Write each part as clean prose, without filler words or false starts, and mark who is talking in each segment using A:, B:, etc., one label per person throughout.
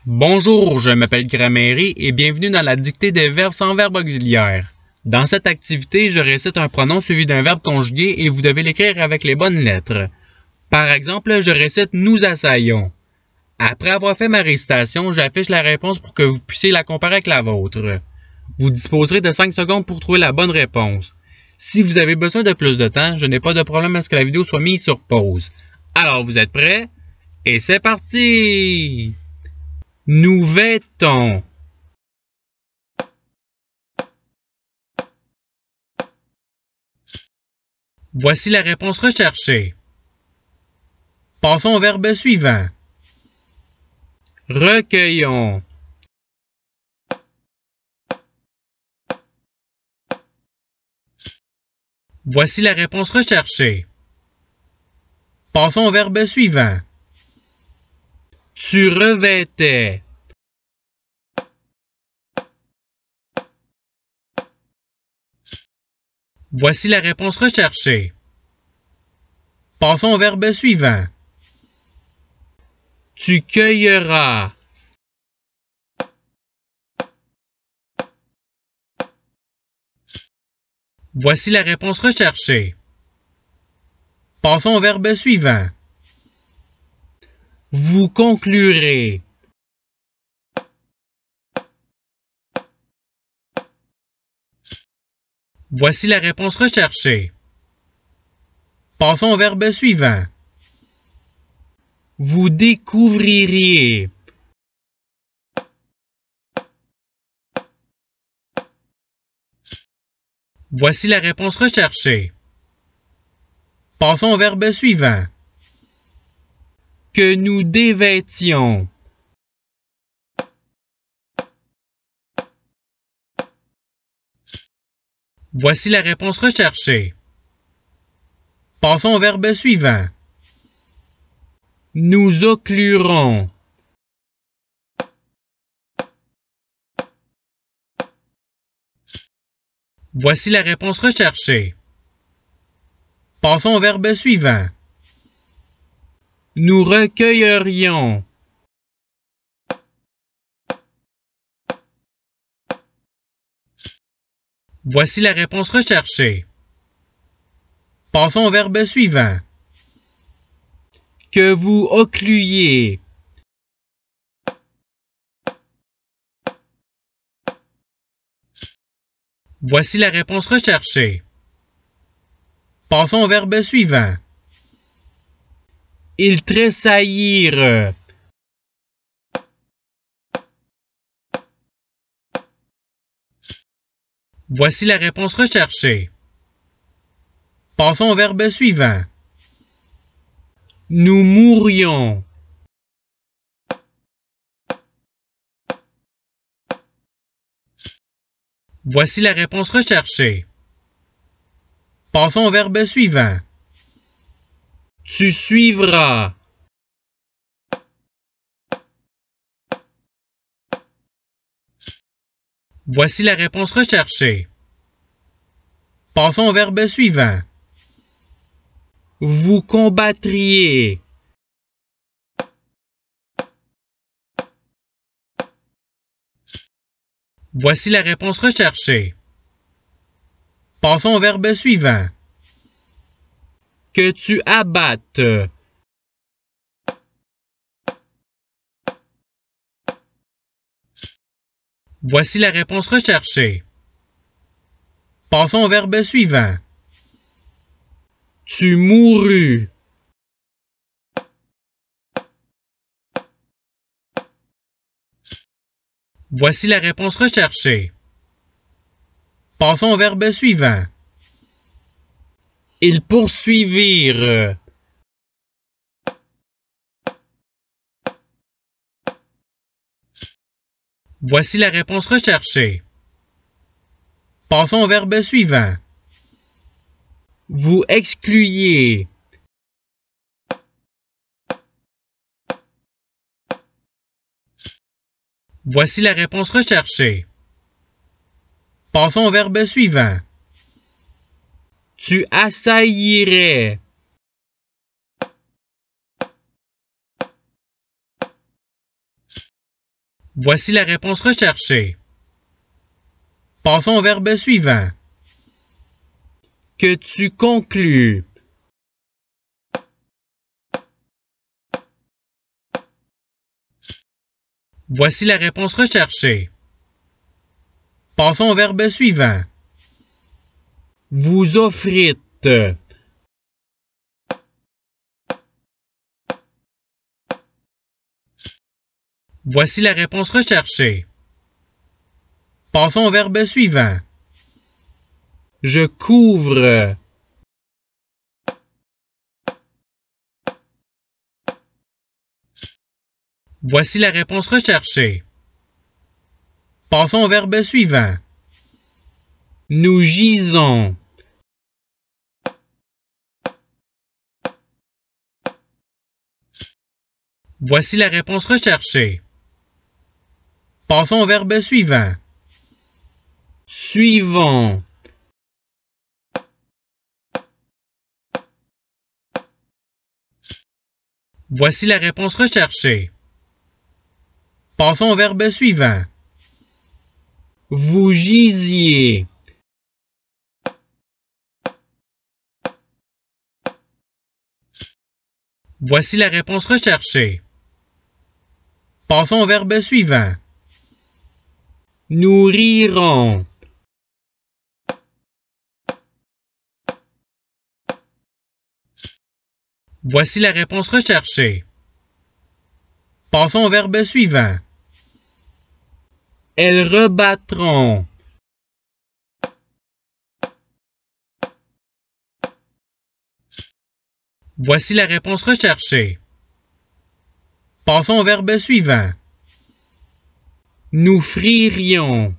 A: Bonjour, je m'appelle Gramairy et bienvenue dans la dictée des verbes sans verbe auxiliaire. Dans cette activité, je récite un pronom suivi d'un verbe conjugué et vous devez l'écrire avec les bonnes lettres. Par exemple, je récite « nous assaillons ». Après avoir fait ma récitation, j'affiche la réponse pour que vous puissiez la comparer avec la vôtre. Vous disposerez de 5 secondes pour trouver la bonne réponse. Si vous avez besoin de plus de temps, je n'ai pas de problème à ce que la vidéo soit mise sur pause. Alors, vous êtes prêts? Et c'est parti! Nous vêtons. Voici la réponse recherchée. Passons au verbe suivant. Recueillons. Voici la réponse recherchée. Passons au verbe suivant. Tu revêtais. Voici la réponse recherchée. Passons au verbe suivant. Tu cueilleras. Voici la réponse recherchée. Passons au verbe suivant. Vous conclurez. Voici la réponse recherchée. Passons au verbe suivant. Vous découvririez. Voici la réponse recherchée. Passons au verbe suivant. Que nous dévêtions. Voici la réponse recherchée. Passons au verbe suivant. Nous occlurons. Voici la réponse recherchée. Passons au verbe suivant. Nous recueillerions. Voici la réponse recherchée. Passons au verbe suivant. Que vous occluiez. Voici la réponse recherchée. Passons au verbe suivant. Ils tressaillirent. Voici la réponse recherchée. Passons au verbe suivant. Nous mourrions. Voici la réponse recherchée. Passons au verbe suivant. Tu suivras. Voici la réponse recherchée. Passons au verbe suivant. Vous combattriez. Voici la réponse recherchée. Passons au verbe suivant. Que tu abattes. Voici la réponse recherchée. Passons au verbe suivant. Tu mourus. Voici la réponse recherchée. Passons au verbe suivant. Ils poursuivirent. Voici la réponse recherchée. Passons au verbe suivant. Vous excluiez. Voici la réponse recherchée. Passons au verbe suivant. Tu assaillirais. Voici la réponse recherchée. Passons au verbe suivant. Que tu conclues. Voici la réponse recherchée. Passons au verbe suivant. Vous offrîtes. Voici la réponse recherchée. Passons au verbe suivant. Je couvre. Voici la réponse recherchée. Passons au verbe suivant. Nous gisons. Voici la réponse recherchée. Passons au verbe suivant. Suivons. Voici la réponse recherchée. Passons au verbe suivant. Vous gisiez. Voici la réponse recherchée. Passons au verbe suivant. Nous rirons. Voici la réponse recherchée. Passons au verbe suivant. Elles rebattront. Voici la réponse recherchée. Passons au verbe suivant. Nous fririons.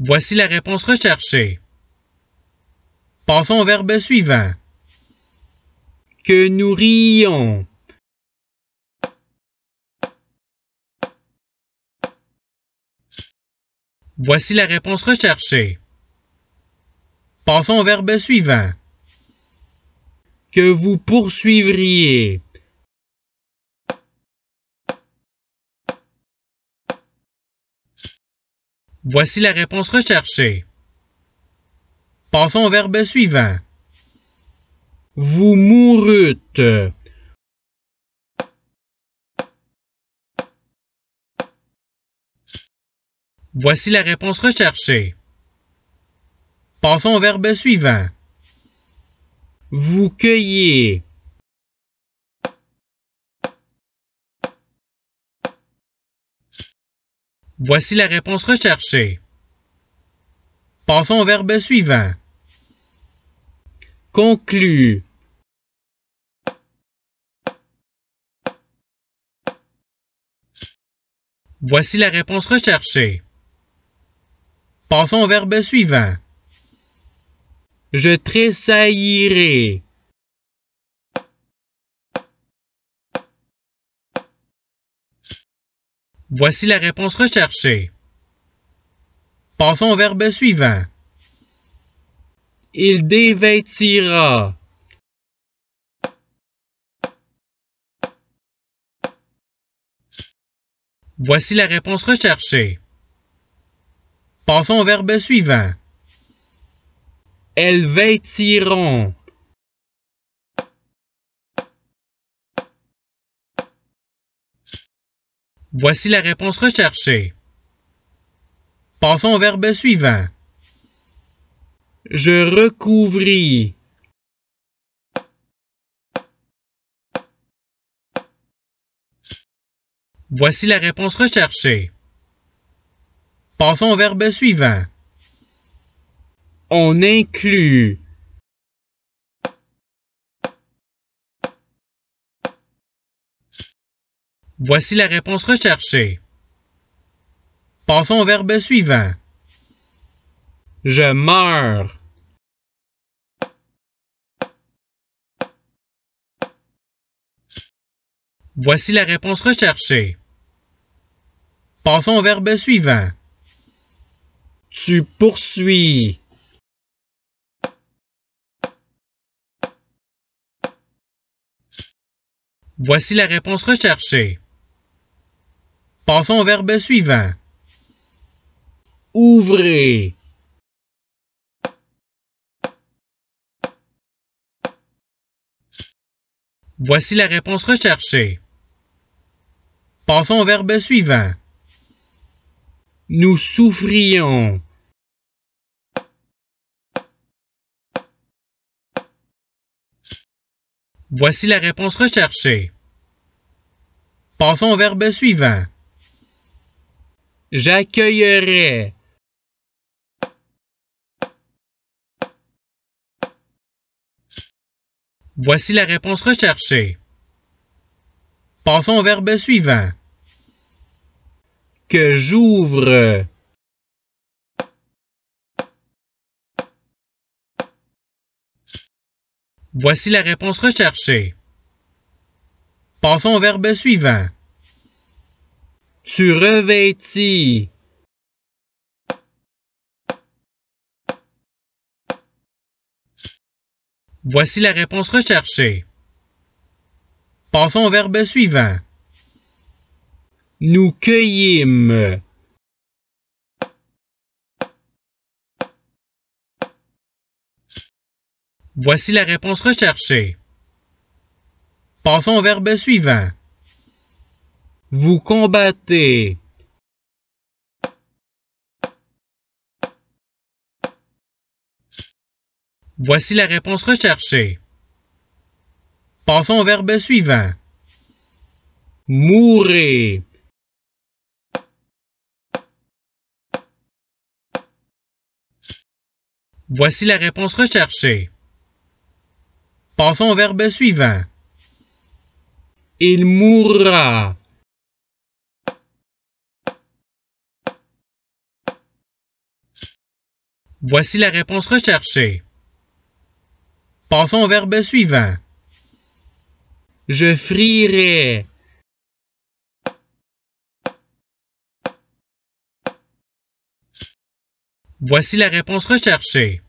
A: Voici la réponse recherchée. Passons au verbe suivant. Que nous rions. Voici la réponse recherchée. Passons au verbe suivant. Que vous poursuivriez. Voici la réponse recherchée. Passons au verbe suivant. Vous mourûtes. Voici la réponse recherchée. Passons au verbe suivant. Vous cueillez. Voici la réponse recherchée. Passons au verbe suivant. Conclus. Voici la réponse recherchée. Passons au verbe suivant. Je tressaillirai. Voici la réponse recherchée. Passons au verbe suivant. Il dévêtira. Voici la réponse recherchée. Passons au verbe suivant. Elles vêtiront. Voici la réponse recherchée. Passons au verbe suivant. Je recouvris. Voici la réponse recherchée. Passons au verbe suivant. On inclut. Voici la réponse recherchée. Passons au verbe suivant. Je meurs. Voici la réponse recherchée. Passons au verbe suivant. Tu poursuis. Voici la réponse recherchée. Passons au verbe suivant. Ouvrez. Voici la réponse recherchée. Passons au verbe suivant. Nous souffrions. Voici la réponse recherchée. Passons au verbe suivant. J'accueillerai. Voici la réponse recherchée. Passons au verbe suivant. Que j'ouvre. Voici la réponse recherchée. Passons au verbe suivant. Tu revêtis. Voici la réponse recherchée. Passons au verbe suivant. Nous cueillîmes. Voici la réponse recherchée. Passons au verbe suivant. Vous combattez. Voici la réponse recherchée. Passons au verbe suivant. Mourez. Voici la réponse recherchée. Passons au verbe suivant. Il mourra. Voici la réponse recherchée. Passons au verbe suivant. Je frierai. Voici la réponse recherchée.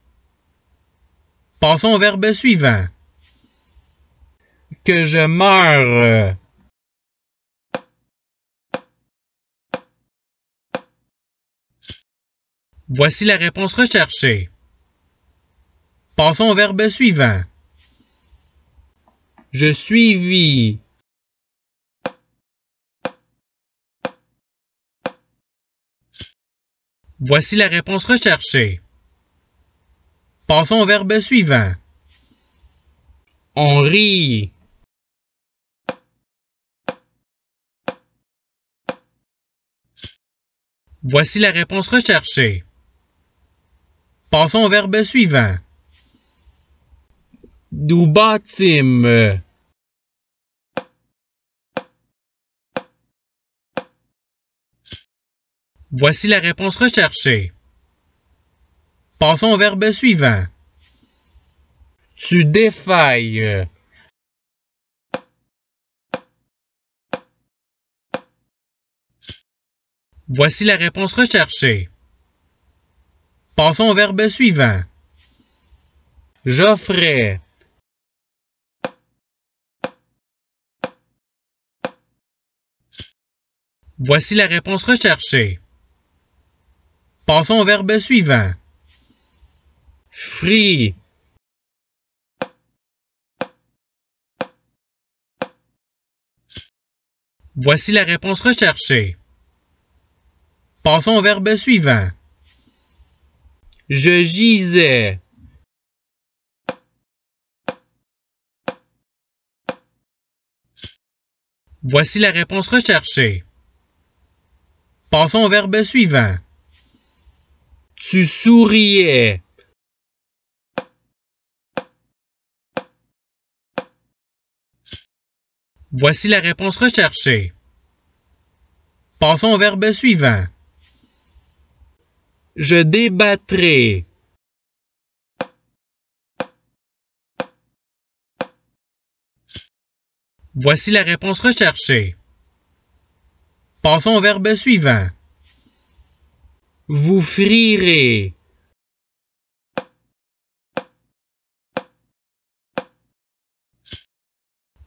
A: Passons au verbe suivant. Que je meure. Voici la réponse recherchée. Passons au verbe suivant. Je suivis. Voici la réponse recherchée. Passons au verbe suivant. On rit. Voici la réponse recherchée. Passons au verbe suivant. Nous bâtîmes. Voici la réponse recherchée. Passons au verbe suivant. Tu défailles. Voici la réponse recherchée. Passons au verbe suivant. J'offrais. Voici la réponse recherchée. Passons au verbe suivant. Free. Voici la réponse recherchée. Passons au verbe suivant. Je gisais. Voici la réponse recherchée. Passons au verbe suivant. Tu souriais. Voici la réponse recherchée. Passons au verbe suivant. Je débattrai. Voici la réponse recherchée. Passons au verbe suivant. Vous frierez.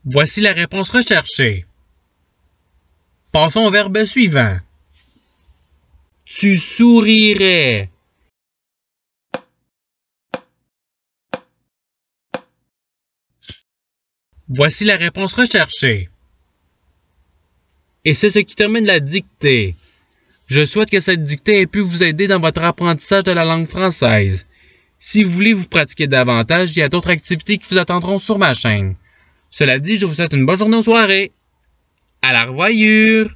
A: Voici la réponse recherchée. Passons au verbe suivant. Tu sourirais. Voici la réponse recherchée. Et c'est ce qui termine la dictée. Je souhaite que cette dictée ait pu vous aider dans votre apprentissage de la langue française. Si vous voulez vous pratiquer davantage, il y a d'autres activités qui vous attendront sur ma chaîne. Cela dit, je vous souhaite une bonne journée ou soirée. À la revoyure!